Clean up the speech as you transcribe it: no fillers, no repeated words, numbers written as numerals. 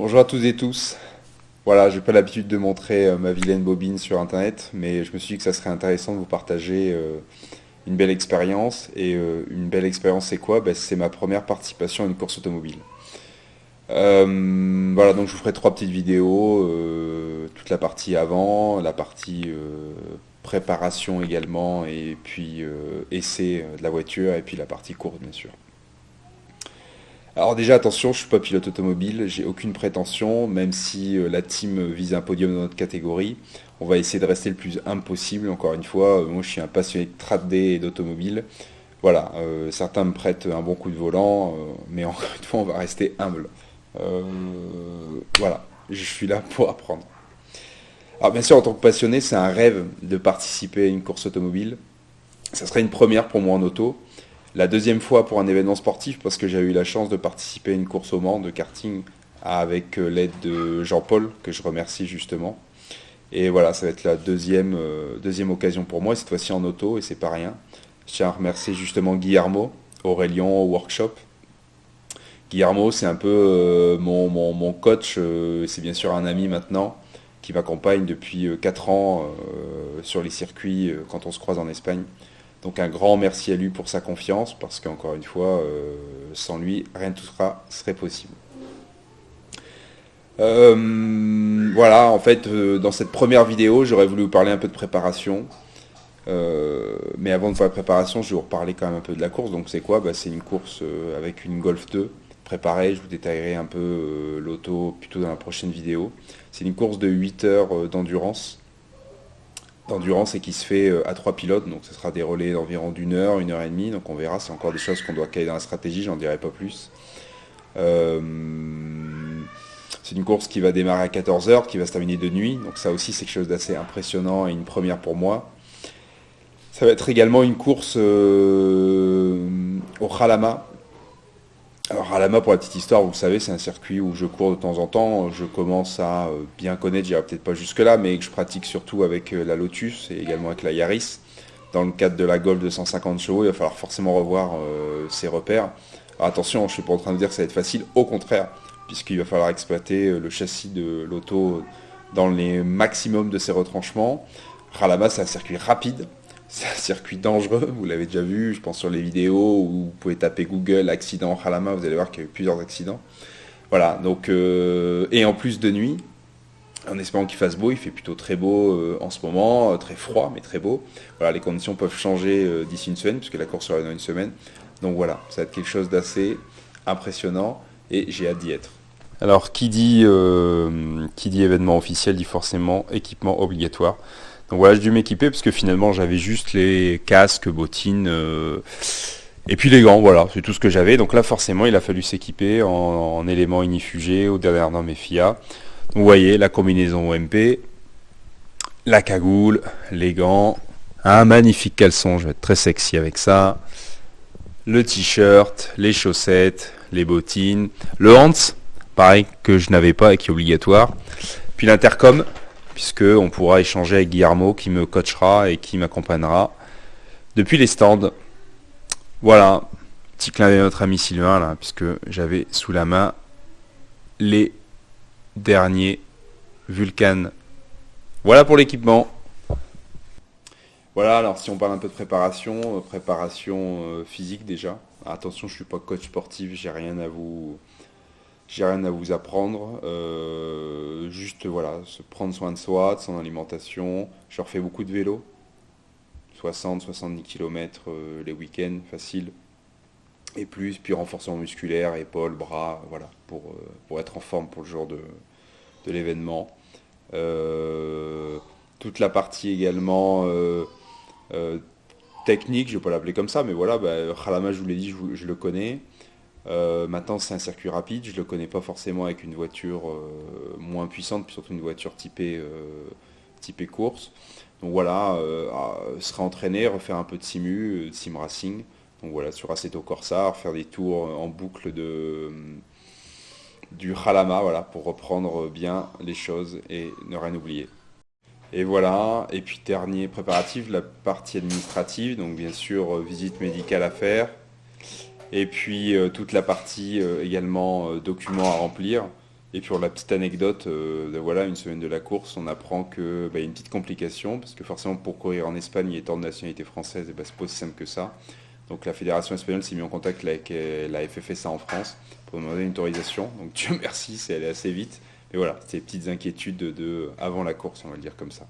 Bonjour à toutes et tous. Voilà, j'ai pas l'habitude de montrer ma vilaine bobine sur internet, mais je me suis dit que ça serait intéressant de vous partager une belle expérience. Et une belle expérience, c'est quoi? C'est ma première participation à une course automobile. Voilà, donc je vous ferai trois petites vidéos, toute la partie avant, la partie préparation également, et puis essai de la voiture, et puis la partie course bien sûr. Alors déjà attention, je suis pas pilote automobile, j'ai aucune prétention, même si la team vise un podium dans notre catégorie. On va essayer de rester le plus humble possible. Encore une fois, moi je suis un passionné de trad day et d'automobile. Voilà, certains me prêtent un bon coup de volant, mais encore une fois, on va rester humble. Euh, voilà, je suis là pour apprendre. Alors bien sûr, en tant que passionné, c'est un rêve de participer à une course automobile. Ça serait une première pour moi en auto. La deuxième fois pour un événement sportif, parce que j'ai eu la chance de participer à une course au Mans de karting avec l'aide de Jean-Paul, que je remercie justement. Et voilà, ça va être la deuxième occasion pour moi, cette fois-ci en auto, et c'est pas rien. Je tiens à remercier justement Guillermo, Aurélien au workshop. Guillermo, c'est un peu mon coach, c'est bien sûr un ami maintenant, qui m'accompagne depuis 4 ans sur les circuits quand on se croise en Espagne. Donc un grand merci à lui pour sa confiance, parce qu'encore une fois, sans lui, rien de tout serait possible. Voilà, en fait, dans cette première vidéo, j'aurais voulu vous parler un peu de préparation. Mais avant de faire la préparation, je vais vous reparler quand même un peu de la course. Donc c'est quoi? C'est une course avec une Golf 2 préparée. Je vous détaillerai un peu l'auto plutôt dans la prochaine vidéo. C'est une course de 8 heures d'endurance et qui se fait à 3 pilotes. Donc ce sera des relais d'environ d'une heure et demie. Donc on verra, c'est encore des choses qu'on doit caler dans la stratégie, j'en dirai pas plus. Euh, c'est une course qui va démarrer à 14 heures, qui va se terminer de nuit. Donc ça aussi c'est quelque chose d'assez impressionnant et une première pour moi. Ça va être également une course au Jalama. Alors Jalama, pour la petite histoire, vous le savez, c'est un circuit où je cours de temps en temps. Je commence à bien connaître, j'irai peut-être pas jusque-là, mais que je pratique surtout avec la Lotus et également avec la Yaris. Dans le cadre de la Golf de 150 chevaux, il va falloir forcément revoir ses repères. Alors attention, je ne suis pas en train de dire que ça va être facile, au contraire, puisqu'il va falloir exploiter le châssis de l'auto dans les maximums de ses retranchements. Jalama, c'est un circuit rapide. C'est un circuit dangereux, vous l'avez déjà vu, je pense sur les vidéos où vous pouvez taper Google accident Jalama, vous allez voir qu'il y a eu plusieurs accidents. Voilà, donc et en plus de nuit, en espérant qu'il fasse beau, il fait plutôt très beau en ce moment, très froid mais très beau. Voilà, les conditions peuvent changer d'ici une semaine puisque la course sera dans une semaine. Donc voilà, ça va être quelque chose d'assez impressionnant et j'ai hâte d'y être. Alors qui dit événement officiel dit forcément équipement obligatoire. Donc voilà, j'ai dû m'équiper parce que finalement j'avais juste les casques, bottines et puis les gants, voilà, c'est tout ce que j'avais. Donc là forcément il a fallu s'équiper en éléments inifugés aux dernières normes FIA. Donc vous voyez la combinaison OMP, la cagoule, les gants, un magnifique caleçon, je vais être très sexy avec ça, le t-shirt, les chaussettes, les bottines, le Hans, pareil que je n'avais pas et qui est obligatoire, puis l'intercom, puisque on pourra échanger avec Guillermo qui me coachera et qui m'accompagnera depuis les stands. Voilà, petit clin d'œil à notre ami Sylvain là, puisque j'avais sous la main les derniers Vulcan. Voilà pour l'équipement. Voilà, alors si on parle un peu de préparation physique déjà. Attention, je suis pas coach sportif, j'ai rien à vous apprendre. Juste voilà, se prendre soin de soi, de son alimentation. Je refais beaucoup de vélo, 60-70 km les week-ends, facile. Et plus, puis renforcement musculaire, épaules, bras, voilà, pour être en forme pour le jour de l'événement. Euh, Toute la partie également euh, technique, je ne vais pas l'appeler comme ça, mais voilà, Jalama, je vous l'ai dit, je le connais. Maintenant, c'est un circuit rapide, je ne le connais pas forcément avec une voiture moins puissante, puis surtout une voiture typée course. Donc voilà, sera entraîné, refaire un peu de de sim racing. Donc voilà, sur Assetto Corsa, faire des tours en boucle du Jalama, voilà, pour reprendre bien les choses et ne rien oublier. Et voilà, et puis dernier préparatif, la partie administrative, donc bien sûr visite médicale à faire, et puis toute la partie également documents à remplir, Et pour la petite anecdote, voilà, une semaine de la course, on apprend que y a une petite complication, parce que forcément pour courir en Espagne, étant de nationalité française, c'est pas aussi simple que ça. Donc la fédération espagnole s'est mise en contact avec la FFSA en France pour demander une autorisation. Donc Dieu merci, c'est allé assez vite. Mais voilà, c'est des petites inquiétudes avant la course, on va le dire comme ça.